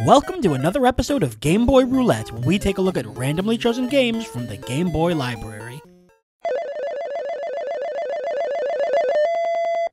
Welcome to another episode of Game Boy Roulette, where we take a look at randomly chosen games from the Game Boy library.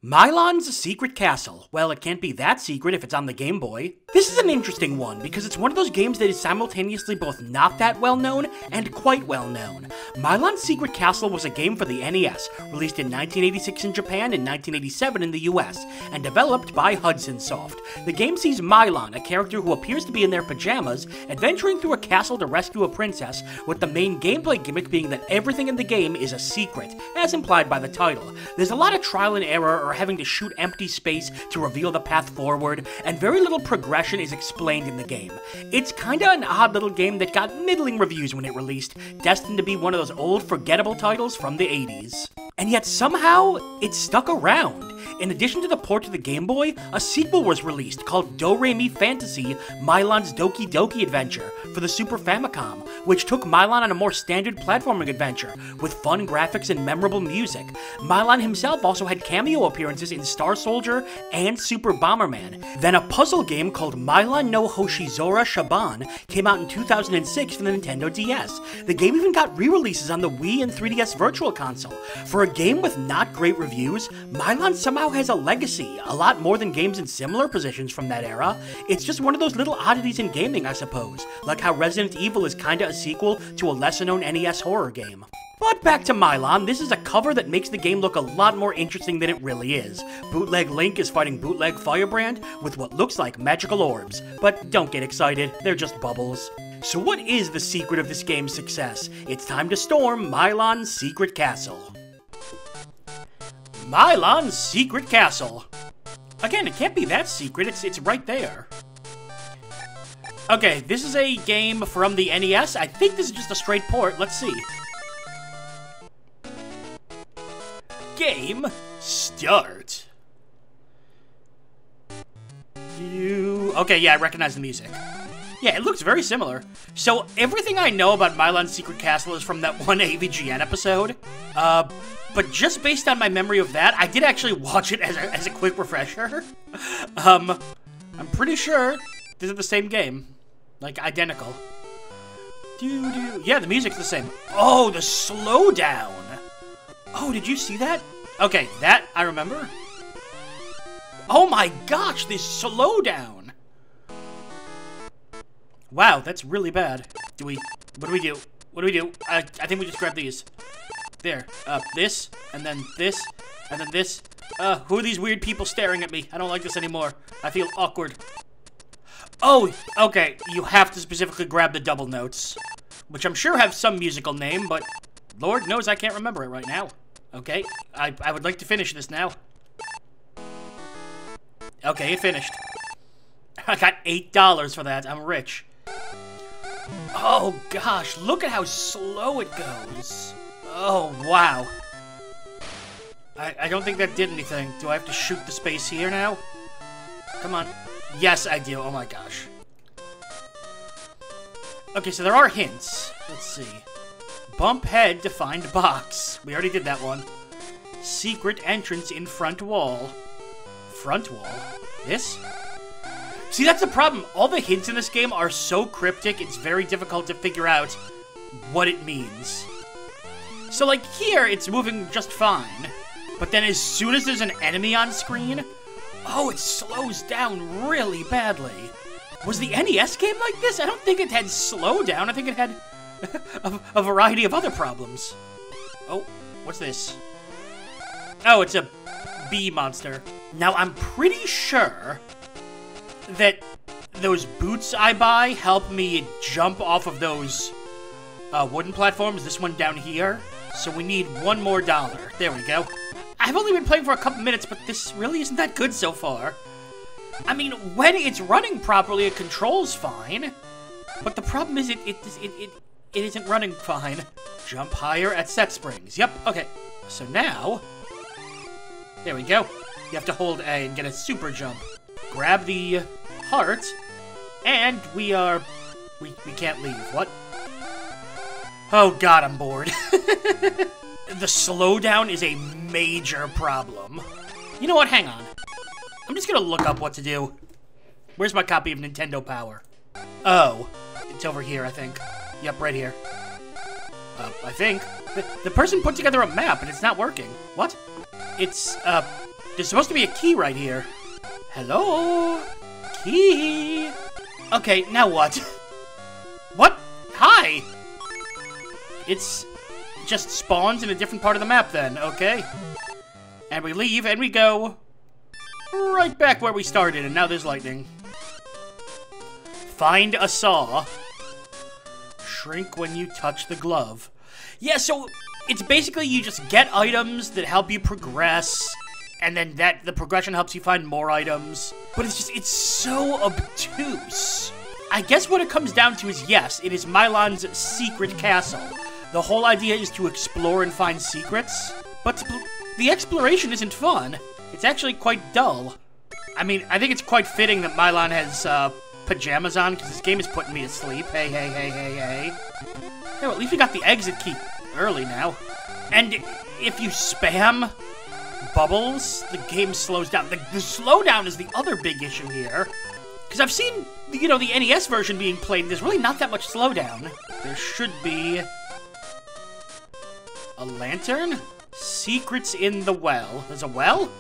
Milon's Secret Castle. Well, it can't be that secret if it's on the Game Boy. This is an interesting one, because it's one of those games that is simultaneously both not that well known and quite well known. Milon's Secret Castle was a game for the NES, released in 1986 in Japan and 1987 in the US, and developed by Hudson Soft. The game sees Milon, a character who appears to be in their pajamas, adventuring through a castle to rescue a princess, with the main gameplay gimmick being that everything in the game is a secret, as implied by the title. There's a lot of trial and error or having to shoot empty space to reveal the path forward, and very little progression is explained in the game. It's kinda an odd little game that got middling reviews when it released, destined to be one of those old forgettable titles from the 80s. And yet somehow, it stuck around. In addition to the port to the Game Boy, a sequel was released called Do-Re-Mi Fantasy Milon's Doki Doki Adventure for the Super Famicom, which took Milon on a more standard platforming adventure, with fun graphics and memorable music. Milon himself also had cameo appearances in Star Soldier and Super Bomberman. Then a puzzle game called Milon no Hoshizora Shaban came out in 2006 for the Nintendo DS. The game even got re-releases on the Wii and 3DS Virtual Console. For a game with not great reviews, Milon somehow has a legacy, a lot more than games in similar positions from that era. It's just one of those little oddities in gaming, I suppose, like how Resident Evil is kinda a sequel to a lesser-known NES horror game. But back to Milon, this is a cover that makes the game look a lot more interesting than it really is. Bootleg Link is fighting Bootleg Firebrand with what looks like magical orbs, but don't get excited, they're just bubbles. So what is the secret of this game's success? It's time to storm Milon's Secret Castle. Milon's Secret Castle. Again, it can't be that secret, it's right there. Okay, this is a game from the NES. I think this is just a straight port. Let's see. Game start. Okay, yeah, I recognize the music. Yeah, it looks very similar. So, everything I know about Milon's Secret Castle is from that one AVGN episode. But just based on my memory of that, I did actually watch it as a quick refresher. I'm pretty sure this is the same game. Like, identical. Yeah, the music's the same. Oh, the slowdown. Oh, did you see that? Okay, that I remember. Oh my gosh, this slowdown. Wow, that's really bad. What do we do? What do we do? I think we just grab these. There, this, and then this, and then this. Who are these weird people staring at me? I don't like this anymore. I feel awkward. Oh, okay, you have to specifically grab the double notes, which I'm sure have some musical name, but Lord knows I can't remember it right now. Okay, I would like to finish this now. Okay, it finished. I got $8 for that. I'm rich. Oh gosh, look at how slow it goes. Oh, wow. I don't think that did anything. Do I have to shoot the space here now? Come on. Yes, I do. Oh my gosh. Okay, so there are hints. Let's see. Bump head to find box. We already did that one. Secret entrance in front wall. Front wall? This? See, that's the problem. All the hints in this game are so cryptic, it's very difficult to figure out what it means. So, like, here, it's moving just fine. But then as soon as there's an enemy on screen, oh, it slows down really badly. Was the NES game like this? I don't think it had slowdown. I think it had a variety of other problems. Oh, what's this? Oh, it's a bee monster. Now, I'm pretty sure that those boots I buy help me jump off of those wooden platforms. This one down here. So we need $1 more. There we go. I've only been playing for a couple minutes, but this really isn't that good so far. I mean, when it's running properly, it controls fine. But the problem is it isn't running fine. Jump higher at set springs. Yep, okay. So now, there we go. You have to hold A and get a super jump. Grab the heart, and we can't leave. What? Oh god, I'm bored. The slowdown is a major problem. You know what? Hang on. I'm just gonna look up what to do. Where's my copy of Nintendo Power? Oh, it's over here, I think. Yep, right here. I think. The person put together a map, and it's not working. What? It's, there's supposed to be a key right here. Hello? Key? Okay, now what? What? Hi! It's just spawns in a different part of the map then, okay. And we leave, and we go right back where we started, and now there's lightning. Find a saw. Shrink when you touch the glove. Yeah, so it's basically you just get items that help you progress, and then the progression helps you find more items. But it's so obtuse. I guess what it comes down to is, yes, it is Milon's secret castle. The whole idea is to explore and find secrets, but the exploration isn't fun. It's actually quite dull. I mean, I think it's quite fitting that Milon has, pajamas on, because this game is putting me to sleep. Hey. Hey, well, at least we got the exit key early now. And if you spam bubbles, the game slows down. The slowdown is the other big issue here. Because I've seen, you know, the NES version being played, and there's really not that much slowdown. There should be a lantern? Secrets in the well. There's a well?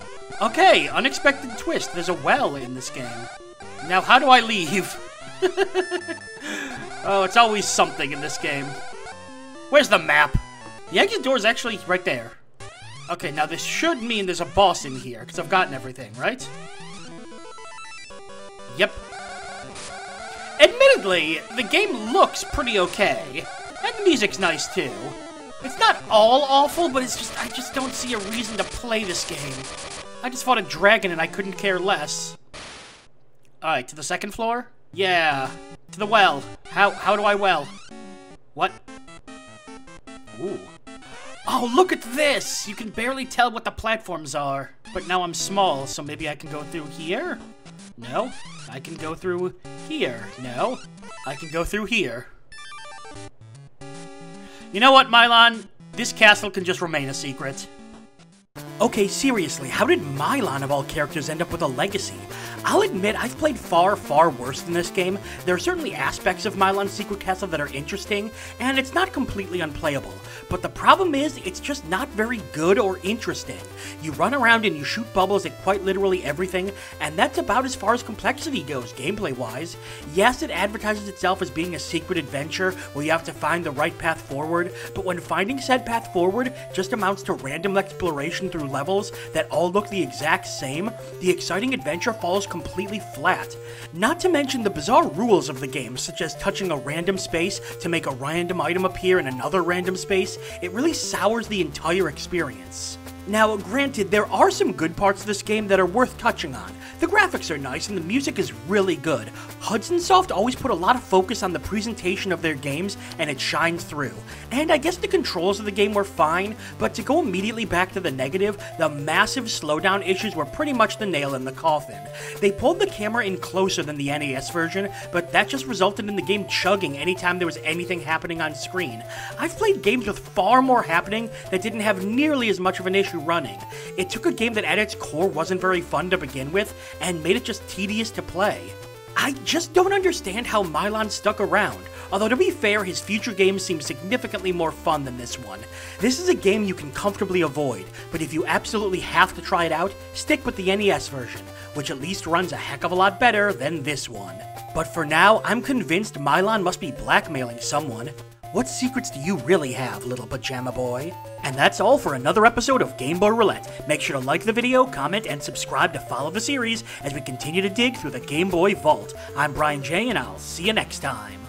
Okay, unexpected twist. There's a well in this game. Now, how do I leave? Oh, it's always something in this game. Where's the map? The exit door is actually right there. Okay, now this should mean there's a boss in here, because I've gotten everything, right? Yep. Admittedly, the game looks pretty okay. And the music's nice, too. It's not all awful, but I just don't see a reason to play this game. I just fought a dragon and I couldn't care less. Alright, to the second floor? Yeah, to the well. How do I well? What? Ooh. Oh, look at this! You can barely tell what the platforms are. But now I'm small, so maybe I can go through here? No. I can go through here. No. I can go through here. You know what, Milon? This castle can just remain a secret. Okay, seriously, how did Milon of all characters end up with a legacy? I'll admit, I've played far, far worse than this game. There are certainly aspects of Milon's Secret Castle that are interesting, and it's not completely unplayable. But the problem is, it's just not very good or interesting. You run around and you shoot bubbles at quite literally everything, and that's about as far as complexity goes, gameplay-wise. Yes, it advertises itself as being a secret adventure where you have to find the right path forward, but when finding said path forward just amounts to random exploration through levels that all look the exact same, the exciting adventure falls completely flat. Not to mention the bizarre rules of the game, such as touching a random space to make a random item appear in another random space. It really sours the entire experience. Now, granted, there are some good parts of this game that are worth touching on. The graphics are nice and the music is really good. Hudson Soft always put a lot of focus on the presentation of their games and it shines through. And I guess the controls of the game were fine, but to go immediately back to the negative, the massive slowdown issues were pretty much the nail in the coffin. They pulled the camera in closer than the NES version, but that just resulted in the game chugging anytime there was anything happening on screen. I've played games with far more happening that didn't have nearly as much of an issue running. It took a game that at its core wasn't very fun to begin with, and made it just tedious to play. I just don't understand how Milon stuck around, although to be fair, his future games seem significantly more fun than this one. This is a game you can comfortably avoid, but if you absolutely have to try it out, stick with the NES version, which at least runs a heck of a lot better than this one. But for now, I'm convinced Milon must be blackmailing someone. What secrets do you really have, little pajama boy? And that's all for another episode of Game Boy Roulette. Make sure to like the video, comment, and subscribe to follow the series as we continue to dig through the Game Boy vault. I'm Brian J, and I'll see you next time.